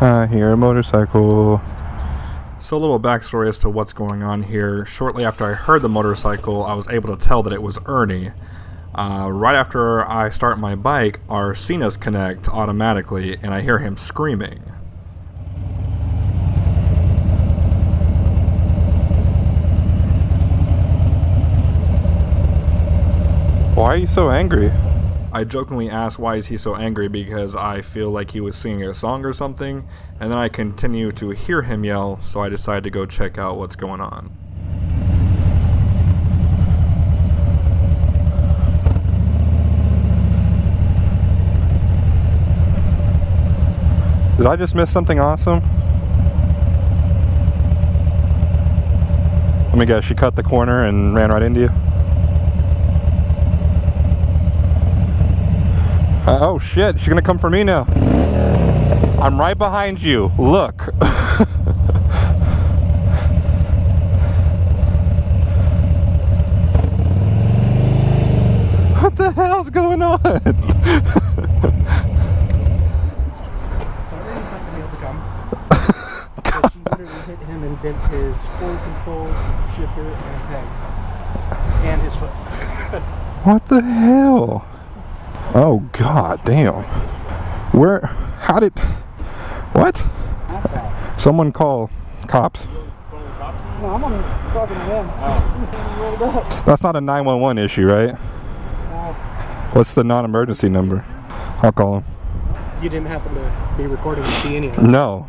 I hear a motorcycle. So a little backstory as to what's going on here. Shortly after I heard the motorcycle, I was able to tell that it was Ernie. Right after I start my bike, our Cenas connect automatically, and I hear him screaming. Why are you so angry? I jokingly asked why is he so angry because I feel like he was singing a song or something, and then I continue to hear him yell, so I decided to go check out what's going on. Did I just miss something awesome? Let me guess, she cut the corner and ran right into you? Oh shit, she's gonna come for me now. I'm right behind you. Look. What the hell's going on? Sorry, he's not gonna be able to come. But she literally hit him and bent his full controls, shifter, and peg. And his foot. What the hell? Oh god damn. Where, how did, what? Someone call cops. No, I'm on talking to him. Oh. That's not a 911 issue, right? No. What's the non-emergency number? I'll call him. You didn't happen to be recording and see any of it? No.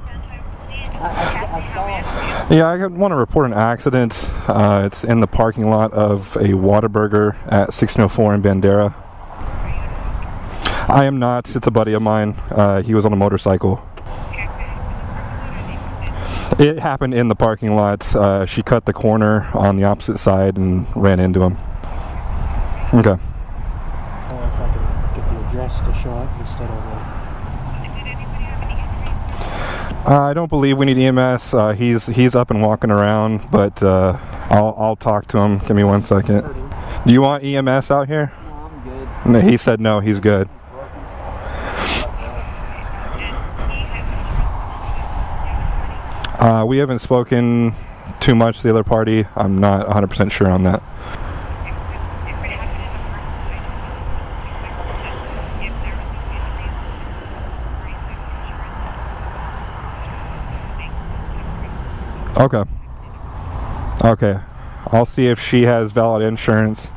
I saw. Yeah, I want to report an accident. It's in the parking lot of a Whataburger at 1604 in Bandera. I am not. It's a buddy of mine. He was on a motorcycle. It happened in the parking lot. She cut the corner on the opposite side and ran into him. Okay. If I can get the address to show up instead of... I don't believe we need EMS. He's up and walking around, but I'll talk to him. Give me 1 second. Do you want EMS out here? No, I'm good. No, he said no, he's good. We haven't spoken too much to the other party. I'm not 100% sure on that. Okay. Okay. I'll see if she has valid insurance.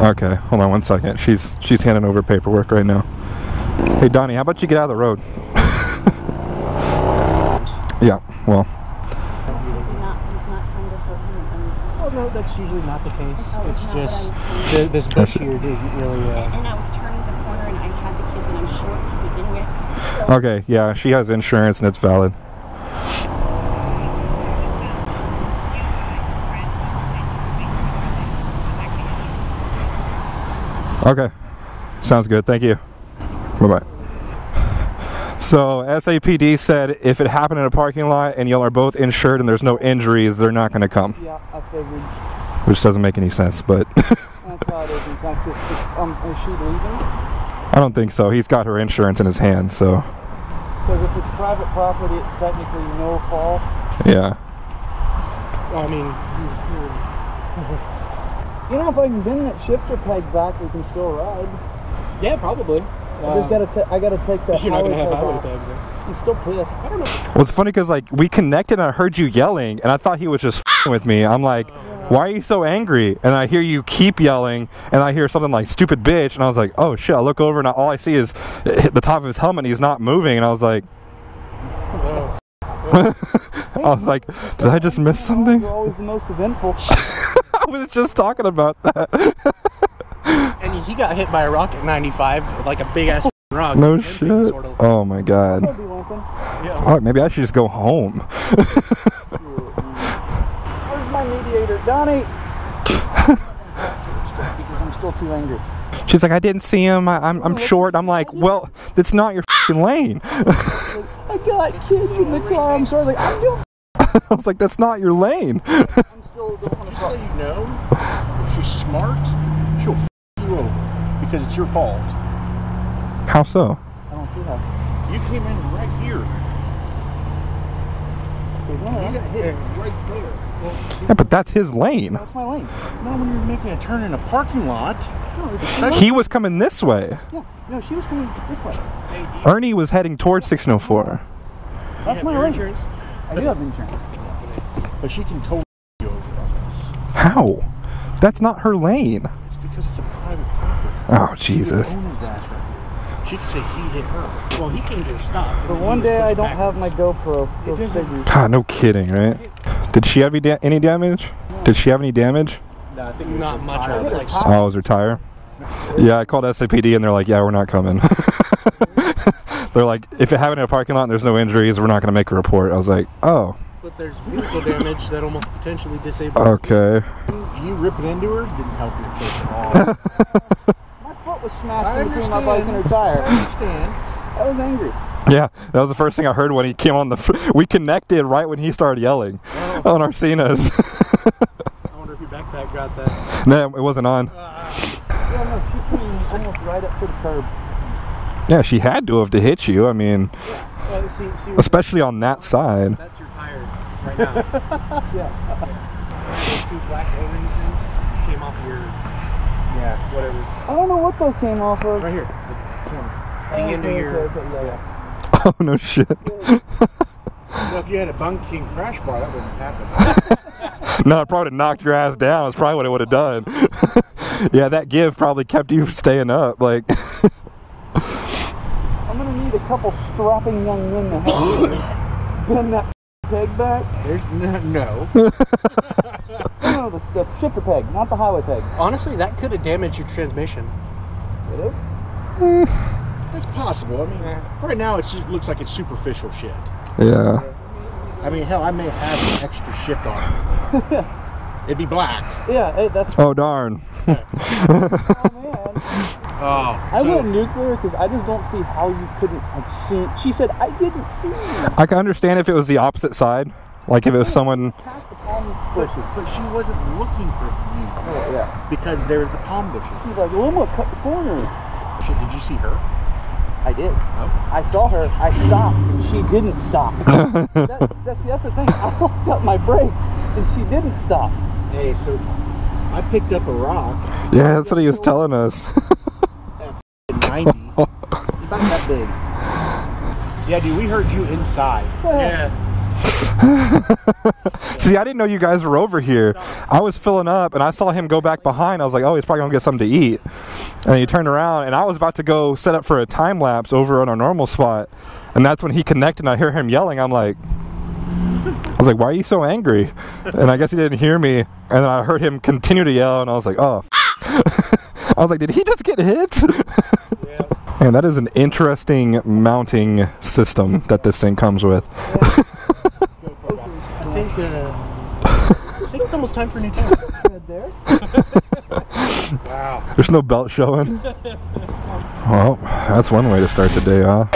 Okay, hold on 1 second. She's handing over paperwork right now. Hey Donnie, how about you get out of the road? Yeah, well. Oh no, that's usually not the case. It's just this bush here isn't really. And I was turning the corner and I had the kids and I'm short to begin with. Okay, yeah, she has insurance and it's valid. Okay, sounds good. Thank you. Bye-bye. So SAPD said if it happened in a parking lot and y'all are both insured and there's no injuries, they're not going to come. Yeah, I figured. Which doesn't make any sense, but... That's how it is in Texas. Is she leaving? I don't think so. He's got her insurance in his hand, so... Because if it's private property, it's technically no fault. Yeah. I mean... You know, if I can bend that shifter peg back, we can still ride. Yeah, probably. I gotta take that. You're not gonna have highway pegs then. I'm still pissed. I don't know. Well, it's funny because like we connected and I heard you yelling and I thought he was just f***ing with me. I'm like, why are you so angry? And I hear you keep yelling and I hear something like stupid bitch and I was like, oh shit. I look over and all I see is the top of his helmet and he's not moving and I was like, I was like, did I just miss something? You're always the most eventful. I was just talking about that. And he got hit by a rock at 95, like a big ass rock. No shit. Sort of. Oh my god. Yeah. Oh, maybe I should just go home. Where's my mediator, Donnie? Because I'm still too angry. She's like, I didn't see him. I'm short. I'm like, well, it's not your f***ing lane. I got kids in the car. I'm sorry. Like, I'm doing. I was like, that's not your lane. I'm still going Just so you know, if she's smart, she'll f you over. because it's your fault. How so? I don't see how. You came in right here. There's no You got hit right there. Well, Yeah, but that's his lane. That's my lane. not when you're making a turn in a parking lot. No, He was coming this way. yeah. No, she was coming this way. Ernie was heading towards 1604. That's my lane. Insurance. I do have insurance. But she can totally you over on this. How? That's not her lane. It's because it's a private property. Oh, Jesus. He would own his ass right here. She could say he hit her. Well, he came to a stop. But one day I don't have my GoPro. Go figure. God, no kidding, right? Did she have any damage? Did she have any damage? No, I think Not much. It's like Oh, it was her tire? Yeah, I called SAPD and they're like, yeah, we're not coming. They're like, if it happened in a parking lot and there's no injuries, we're not going to make a report. I was like, oh, But there's vehicle damage that almost potentially disabled. okay. you ripping into her didn't help your case at all. My foot was smashed in between my bike and her tire. I understand. I was angry. Yeah, that was the first thing I heard when he came on the... We connected right when he started yelling on our Cenas. I wonder if your backpack got that. No, it wasn't on. Yeah, no, she came almost right up to the curb. Yeah, she had to have to hit you. I mean, See, especially on that side. that's your tire right now. Yeah. Those two black O-ring things came off of your Yeah. whatever. I don't know what those came off of. Right here. The corner. The end of your. Yeah. Oh, no shit. Well, if you had a Bung King crash bar, that wouldn't have happened. No, it probably would have knocked your ass down. That's probably what it would have done. Yeah, that give probably kept you staying up. Like, I'm gonna need a couple strapping young men to help me bend that peg back. There's no. No, the shifter peg, not the highway peg. Honestly, that could have damaged your transmission. It is? It's possible. I mean, right now it just looks like it's superficial shit. yeah. I mean, hell, I may have an extra shift on it. It'd be black. Yeah, hey, that's. Oh, darn. Oh, man. Oh. I went nuclear because I just don't see how you couldn't have seen. She said, I didn't see you. I can understand if it was the opposite side. Like if it was someone... Past the palm bushes. But she wasn't looking for you. Oh, yeah. Because there's the palm bushes. She's like, well, I'm gonna cut the corner. Shit, did you see her? I did. Oh. I saw her. I stopped, and she didn't stop. That's the thing. I locked up my brakes, and she didn't stop. Hey, so I picked up a rock. Yeah, that's what he was telling us. 90. About that big. Yeah, dude, we heard you inside. Yeah. See, I didn't know you guys were over here. I was filling up, and I saw him go back behind. I was like, oh, he's probably going to get something to eat. And he turned around, and I was about to go set up for a time lapse over on our normal spot. And that's when he connected, and I hear him yelling. I was like, why are you so angry? And I guess he didn't hear me. And then I heard him continue to yell, and I was like, oh, I was like, did he just get hit? Yeah. Man, that is an interesting mounting system that this thing comes with. I think it's almost time for a new tire. There? Wow. There's no belt showing. Well, that's one way to start the day off.